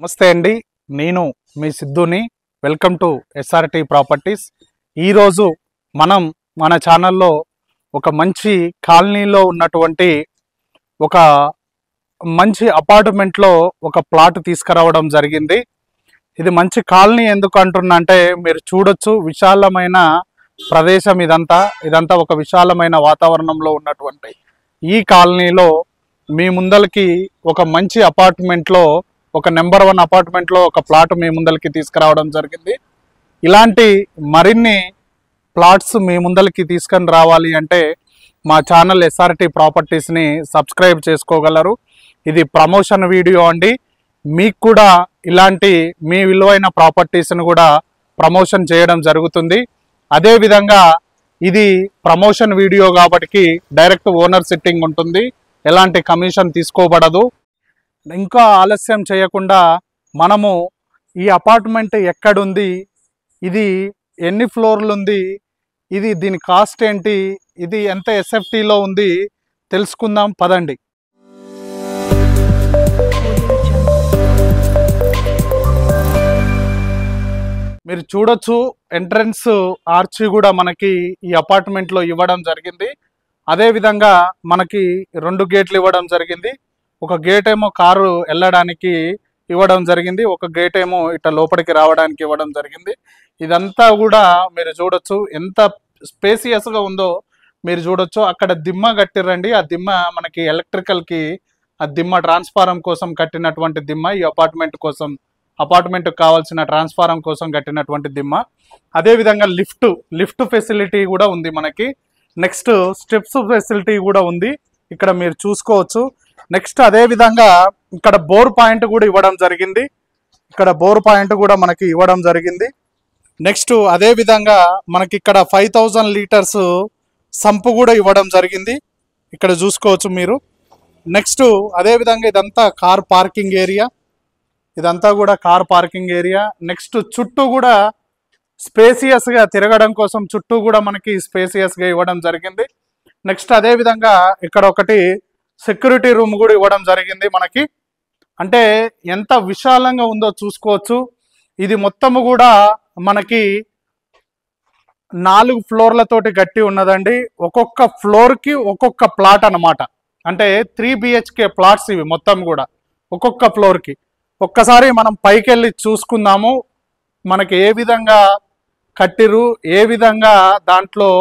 నమస్తే అండి, నేను మీ సిద్ధుని. Welcome to SRT properties. ఈరోజు మనం మన ఛానల్లో ఒక మంచి కాలనీలో ఉన్నటువంటి ఒక మంచి అపార్ట్మెంట్లో ఒక ప్లాట్ తీసుకురావడం జరిగింది. ఇది మంచి కాలనీ ఎందుకు అంటున్నా అంటే, మీరు చూడొచ్చు విశాలమైన ప్రదేశం. ఇదంతా ఒక విశాలమైన వాతావరణంలో ఉన్నటువంటి ఈ కాలనీలో మీ ముందలకి ఒక మంచి అపార్ట్మెంట్లో, ఒక నెంబర్ 1 అపార్ట్మెంట్లో ఒక ప్లాట్ మీ ముందలకి తీసుకురావడం జరిగింది. ఇలాంటి మరిన్ని ప్లాట్స్ మీ ముందలకి తీసుకొని రావాలి అంటే మా ఛానల్ ఎస్ఆర్టీ ప్రాపర్టీస్ని సబ్స్క్రైబ్ చేసుకోగలరు. ఇది ప్రమోషన్ వీడియో అండి. మీకు కూడా ఇలాంటి మీ విలువైన ప్రాపర్టీస్ని కూడా ప్రమోషన్ చేయడం జరుగుతుంది. అదేవిధంగా ఇది ప్రమోషన్ వీడియో కాబట్టి డైరెక్ట్ ఓనర్ సిట్టింగ్ ఉంటుంది, ఎలాంటి కమిషన్ తీసుకోబడదు. ఇంకా ఆలస్యం చేయకుండా మనము ఈ అపార్ట్మెంట్ ఎక్కడుంది, ఇది ఎన్ని ఫ్లోర్లు ఉంది, దీని కాస్ట్ ఏంటి, ఇది ఎంత ఎస్ఎఫ్టీలో ఉంది తెలుసుకుందాం పదండి. మీరు చూడొచ్చు ఎంట్రన్స్ ఆర్చి కూడా మనకి ఈ అపార్ట్మెంట్లో ఇవ్వడం జరిగింది. అదేవిధంగా మనకి 2 గేట్లు ఇవ్వడం జరిగింది. ఒక గేట్ ఏమో కారు వెళ్ళడానికి ఇవ్వడం జరిగింది, ఒక గేట్ ఏమో ఇట్లా లోపలికి రావడానికి ఇవ్వడం జరిగింది. ఇదంతా కూడా మీరు చూడొచ్చు ఎంత స్పేసియస్గా ఉందో మీరు చూడొచ్చు. అక్కడ దిమ్మ కట్టిరండి. ఆ దిమ్మ మనకి ఎలక్ట్రికల్కి, ఆ దిమ్మ ట్రాన్స్ఫారం కోసం కట్టినటువంటి దిమ్మ. ఈ అపార్ట్మెంట్కి కావాల్సిన ట్రాన్స్ఫారం కోసం కట్టినటువంటి దిమ్మ. అదేవిధంగా లిఫ్ట్ ఫెసిలిటీ కూడా ఉంది మనకి. నెక్స్ట్ స్టెప్స్ ఫెసిలిటీ కూడా ఉంది, ఇక్కడ మీరు చూసుకోవచ్చు. నెక్స్ట్ అదేవిధంగా ఇక్కడ బోర్ పాయింట్ కూడా ఇవ్వడం జరిగింది. మనకి ఇవ్వడం జరిగింది. నెక్స్ట్ అదేవిధంగా మనకి ఇక్కడ 5000 లీటర్స్ సంపు కూడా ఇవ్వడం జరిగింది, ఇక్కడ చూసుకోవచ్చు మీరు. నెక్స్ట్ అదేవిధంగా ఇదంతా కార్ పార్కింగ్ ఏరియా. నెక్స్ట్ చుట్టూ కూడా స్పేసియస్గా తిరగడం కోసం చుట్టూ కూడా మనకి స్పేసియస్గా ఇవ్వడం జరిగింది. నెక్స్ట్ అదేవిధంగా ఇక్కడ ఒకటి సెక్యూరిటీ రూమ్ కూడా ఇవ్వడం జరిగింది మనకి. అంటే ఎంత విశాలంగా ఉందో చూసుకోవచ్చు. ఇది మొత్తము కూడా మనకి 4 ఫ్లోర్లతోటి గట్టి ఉన్నదండి. ఒక్కొక్క ఫ్లోర్కి ఒక్కొక్క ప్లాట్ అన్నమాట. అంటే 3 BHK ప్లాట్స్ ఇవి మొత్తం కూడా ఒక్కొక్క ఫ్లోర్కి. ఒక్కసారి మనం పైకి వెళ్ళి చూసుకుందాము, మనకి ఏ విధంగా కట్టిరు, ఏ విధంగా దాంట్లో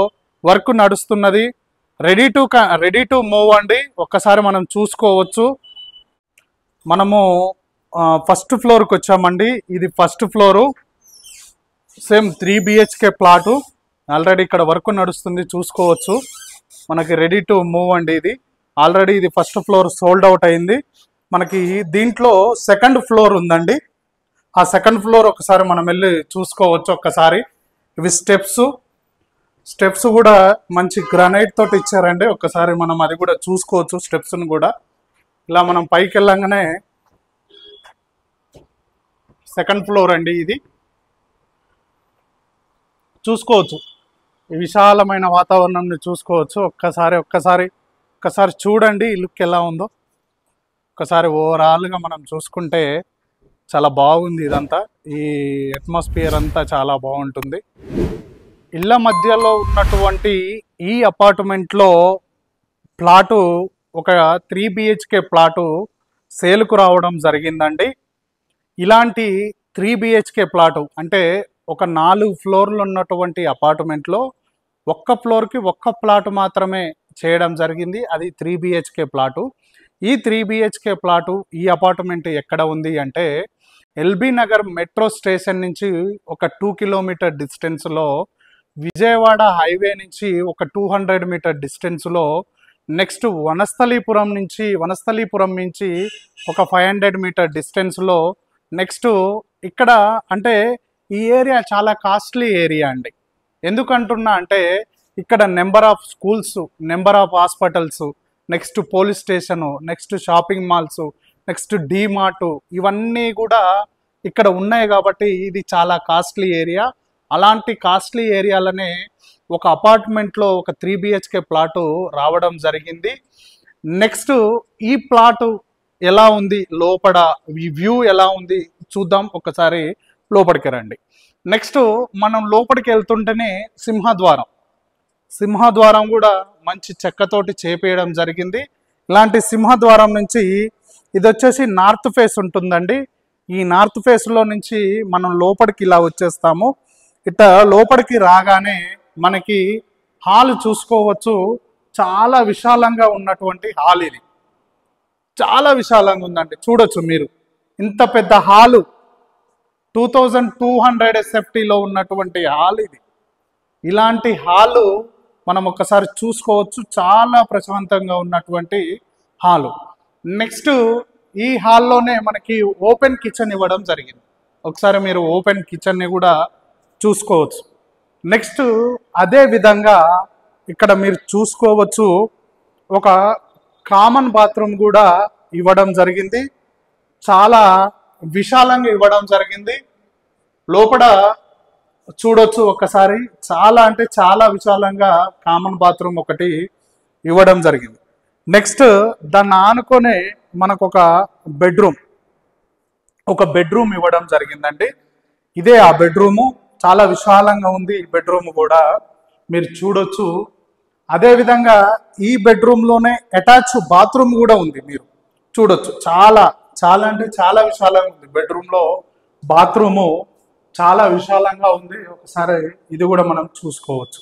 వర్క్ నడుస్తున్నది. రెడీ టు మూవ్ అండి. ఒక్కసారి మనం చూసుకోవచ్చు. మనము ఫస్ట్ ఫ్లోర్కి వచ్చామండి. ఇది first floor, same 3 BHK flat. Already ఇక్కడ వర్క్ నడుస్తుంది, చూసుకోవచ్చు. మనకి రెడీ టు మూవ్ అండి. ఇది ఆల్రెడీ ఇది ఫస్ట్ ఫ్లోర్ సోల్డ్ అవుట్ అయింది. మనకి దీంట్లో సెకండ్ ఫ్లోర్ ఉందండి. ఆ సెకండ్ ఫ్లోర్ ఒకసారి మనం వెళ్ళి చూసుకోవచ్చు. ఒక్కసారి ఇవి స్టెప్స్ కూడా మంచి గ్రానైట్ తోటి ఇచ్చారండి. ఒక్కసారి మనం అది కూడా చూసుకోవచ్చు. స్టెప్స్ని కూడా ఇలా మనం పైకి వెళ్ళంగానే సెకండ్ ఫ్లోర్ అండి. ఇది చూసుకోవచ్చు, ఈ విశాలమైన వాతావరణాన్ని చూసుకోవచ్చు. ఒక్కసారి చూడండి ఈ లుక్ ఎలా ఉందో. ఒకసారి ఓవరాల్గా మనం చూసుకుంటే చాలా బాగుంది. ఇదంతా ఈ అట్మాస్ఫియర్ అంతా చాలా బాగుంటుంది. ఇళ్ళ మధ్యలో ఉన్నటువంటి ఈ అపార్ట్మెంట్లో ప్లాటు ఒక 3 BHK ప్లాటు సేల్కు రావడం జరిగిందండి. ఇలాంటి 3 BHK ప్లాటు అంటే ఒక 4 ఫ్లోర్లు ఉన్నటువంటి అపార్ట్మెంట్లో ఒక్క ఫ్లోర్కి ఒక్క ప్లాటు మాత్రమే చేయడం జరిగింది. అది 3 BHK ప్లాటు. ఈ 3 BHK ప్లాటు, ఈ అపార్ట్మెంట్ ఎక్కడ ఉంది అంటే ఎల్బీ నగర్ మెట్రో స్టేషన్ నుంచి ఒక 2 కిలోమీటర్ డిస్టెన్స్లో, విజయవాడ హైవే నుంచి ఒక 200 మీటర్ డిస్టెన్స్లో, నెక్స్ట్ వనస్థలీపురం నుంచి ఒక 500 మీటర్ డిస్టెన్స్లో, నెక్స్ట్ ఇక్కడ అంటే ఈ ఏరియా చాలా కాస్ట్లీ ఏరియా అండి. ఎందుకంటున్నా అంటే ఇక్కడ number of schools, number of hospitals, next police station, next shopping malls, next DMart, ఇవన్నీ కూడా ఇక్కడ ఉన్నాయి కాబట్టి ఇది చాలా కాస్ట్లీ ఏరియా. అలాంటి కాస్ట్లీ ఏరియాలనే ఒక అపార్ట్మెంట్లో ఒక 3 BHK ప్లాటు రావడం జరిగింది. నెక్స్ట్ ఈ ప్లాటు ఎలా ఉంది లోపల, ఈ వ్యూ ఎలా ఉంది చూద్దాం. ఒకసారి లోపలికి రండి. నెక్స్ట్ మనం లోపలికి వెళ్తుంటేనే సింహద్వారం. సింహద్వారం కూడా మంచి చెక్కతోటి చేపేయడం జరిగింది. ఇలాంటి సింహద్వారం నుంచి ఇది వచ్చేసి నార్త్ ఫేస్ ఉంటుందండి. ఈ నార్త్ ఫేస్లో నుంచి మనం లోపలికి ఇలా వచ్చేస్తాము. ఇట్ట లోపలికి రాగానే మనకి హాల్ చూసుకోవచ్చు. చాలా విశాలంగా ఉన్నటువంటి హాల్ ఇది. చాలా విశాలంగా ఉందండి. చూడొచ్చు మీరు, ఇంత పెద్ద హాలు 2200 SFTలో ఉన్నటువంటి హాల్ ఇది. ఇలాంటి హాలు మనం ఒక్కసారి చూసుకోవచ్చు. చాలా ప్రశాంతంగా ఉన్నటువంటి హాలు. నెక్స్ట్ ఈ హాల్లోనే మనకి ఓపెన్ కిచెన్ ఇవ్వడం జరిగింది. ఒకసారి మీరు ఓపెన్ కిచెన్ని కూడా చూసుకోవచ్చు. నెక్స్ట్ అదే విధంగా ఇక్కడ మీరు చూసుకోవచ్చు, ఒక కామన్ బాత్రూమ్ కూడా ఇవ్వడం జరిగింది. చాలా విశాలంగా ఇవ్వడం జరిగింది. లోపల చూడొచ్చు ఒకసారి, చాలా అంటే చాలా విశాలంగా కామన్ బాత్రూమ్ ఒకటి ఇవ్వడం జరిగింది. నెక్స్ట్ దాన్ని ఆనుకొనే మనకు ఒక బెడ్రూమ్ ఇవ్వడం జరిగిందండి. ఇదే ఆ బెడ్రూము. చాలా విశాలంగా ఉంది ఈ బెడ్రూమ్ కూడా, మీరు చూడొచ్చు. అదేవిధంగా ఈ బెడ్రూమ్లోనే అటాచ్ బాత్రూమ్ కూడా ఉంది, మీరు చూడొచ్చు. చాలా చాలా అంటే చాలా విశాలంగా ఉంది. బెడ్రూమ్లో బాత్రూము చాలా విశాలంగా ఉంది. ఒకసారి ఇది కూడా మనం చూసుకోవచ్చు.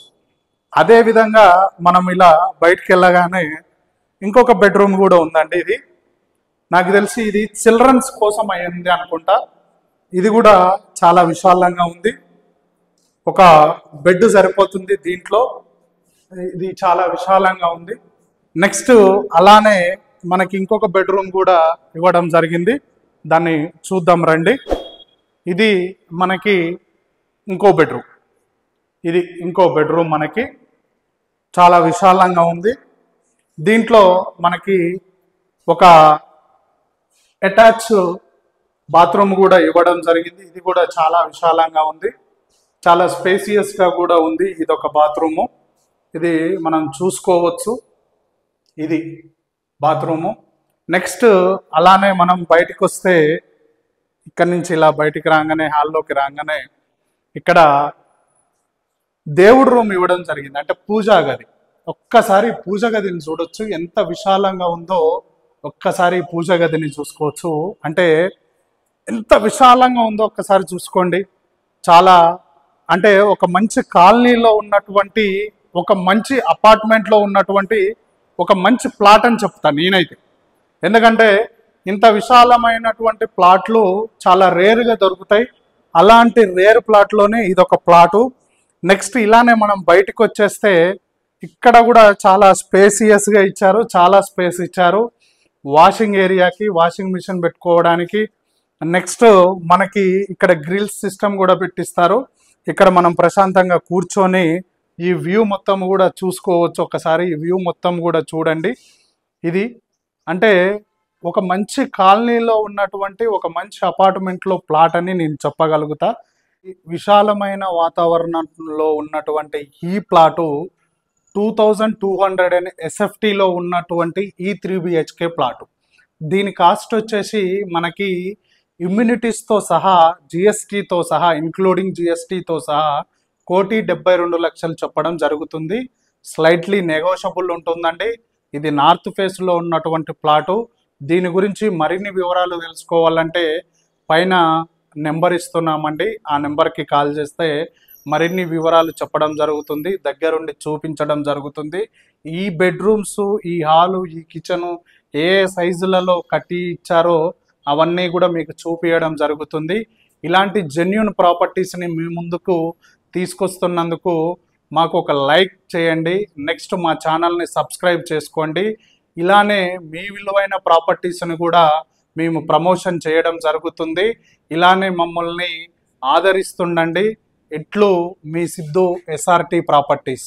అదేవిధంగా మనం ఇలా బయటికి వెళ్ళగానే ఇంకొక బెడ్రూమ్ కూడా ఉందండి. ఇది నాకు తెలిసి ఇది చిల్డ్రన్స్ కోసం అయింది అనుకుంటా. ఇది కూడా చాలా విశాలంగా ఉంది. ఒక బెడ్ సరిపోతుంది దీంట్లో. ఇది చాలా విశాలంగా ఉంది. నెక్స్ట్ అలానే మనకి ఇంకొక బెడ్రూమ్ కూడా ఇవ్వడం జరిగింది. దాన్ని చూద్దాం రండి. ఇది మనకి ఇంకో బెడ్రూమ్. ఇది ఇంకో బెడ్రూమ్ మనకి చాలా విశాలంగా ఉంది. దీంట్లో మనకి ఒక అటాచ్ బాత్రూమ్ కూడా ఇవ్వడం జరిగింది. ఇది కూడా చాలా విశాలంగా ఉంది. చాలా స్పేసియస్గా కూడా ఉంది. ఇది ఒక బాత్రూము. ఇది మనం చూసుకోవచ్చు. ఇది బాత్రూము. నెక్స్ట్ అలానే మనం బయటికి వస్తే, ఇక్కడ నుంచి ఇలా బయటికి రాగానే, హాల్లోకి రాగానే ఇక్కడ దేవుడి రూమ్ ఇవ్వడం జరిగింది. అంటే పూజా గది. ఒక్కసారి పూజ గదిని చూడొచ్చు, ఎంత విశాలంగా ఉందో. ఒక్కసారి పూజ గదిని చూసుకోవచ్చు. అంటే ఎంత విశాలంగా ఉందో ఒక్కసారి చూసుకోండి. చాలా అంటే ఒక మంచి కాలనీలో ఉన్నటువంటి, ఒక మంచి అపార్ట్మెంట్లో ఉన్నటువంటి ఒక మంచి ప్లాట్ అని చెప్తాను నేనైతే. ఎందుకంటే ఇంత విశాలమైనటువంటి ప్లాట్లు చాలా రేరుగా దొరుకుతాయి. అలాంటి రేర్ ప్లాట్లోనే ఇదొక ప్లాటు. నెక్స్ట్ ఇలానే మనం బయటకు వచ్చేస్తే ఇక్కడ కూడా చాలా స్పేసియస్గా ఇచ్చారు. చాలా స్పేస్ ఇచ్చారు వాషింగ్ ఏరియాకి, వాషింగ్ మిషన్ పెట్టుకోవడానికి. నెక్స్ట్ మనకి ఇక్కడ గ్రిల్ సిస్టమ్ కూడా పెట్టిస్తారు. ఇక్కడ మనం ప్రశాంతంగా కూర్చొని ఈ వ్యూ మొత్తం కూడా చూసుకోవచ్చు. ఒకసారి ఈ వ్యూ మొత్తం కూడా చూడండి. ఇది అంటే ఒక మంచి కాలనీలో ఉన్నటువంటి ఒక మంచి అపార్ట్మెంట్లో ప్లాట్ అని నేను చెప్పగలుగుతా. విశాలమైన వాతావరణంలో ఉన్నటువంటి ఈ ప్లాటు 2200 SFTలో ఉన్నటువంటి ఈ 3 BHK ప్లాటు. దీని కాస్ట్ వచ్చేసి మనకి ఇమ్యూనిటీస్తో సహా, జిఎస్టీతో సహా, ఇంక్లూడింగ్ జిఎస్టీతో సహా 1,72,00,000 చెప్పడం జరుగుతుంది. స్లైట్లీ నెగోషియబుల్ ఉంటుందండి. ఇది నార్త్ ఫేస్లో ఉన్నటువంటి ప్లాటు. దీని గురించి మరిన్ని వివరాలు తెలుసుకోవాలంటే పైన నెంబర్ ఇస్తున్నామండి. ఆ నెంబర్కి కాల్ చేస్తే మరిన్ని వివరాలు చెప్పడం జరుగుతుంది, దగ్గరుండి చూపించడం జరుగుతుంది. ఈ బెడ్రూమ్స్, ఈ హాలు, ఈ కిచెను ఏ సైజులలో కట్టి ఇచ్చారో అవన్నీ కూడా మీకు చూపించడం జరుగుతుంది. ఇలాంటి జెన్యూన్ ప్రాపర్టీస్ని మీ ముందుకు తీసుకొస్తున్నందుకు మాకు ఒక లైక్ చేయండి. నెక్స్ట్ మా ఛానల్ని సబ్స్క్రైబ్ చేసుకోండి. ఇలానే మీ విలువైన ప్రాపర్టీస్ని కూడా మేము ప్రమోషన్ చేయడం జరుగుతుంది. ఇలానే మమ్మల్ని ఆదరిస్తుండండి. ఇట్లు మీ సిద్ధు SRT ప్రాపర్టీస్.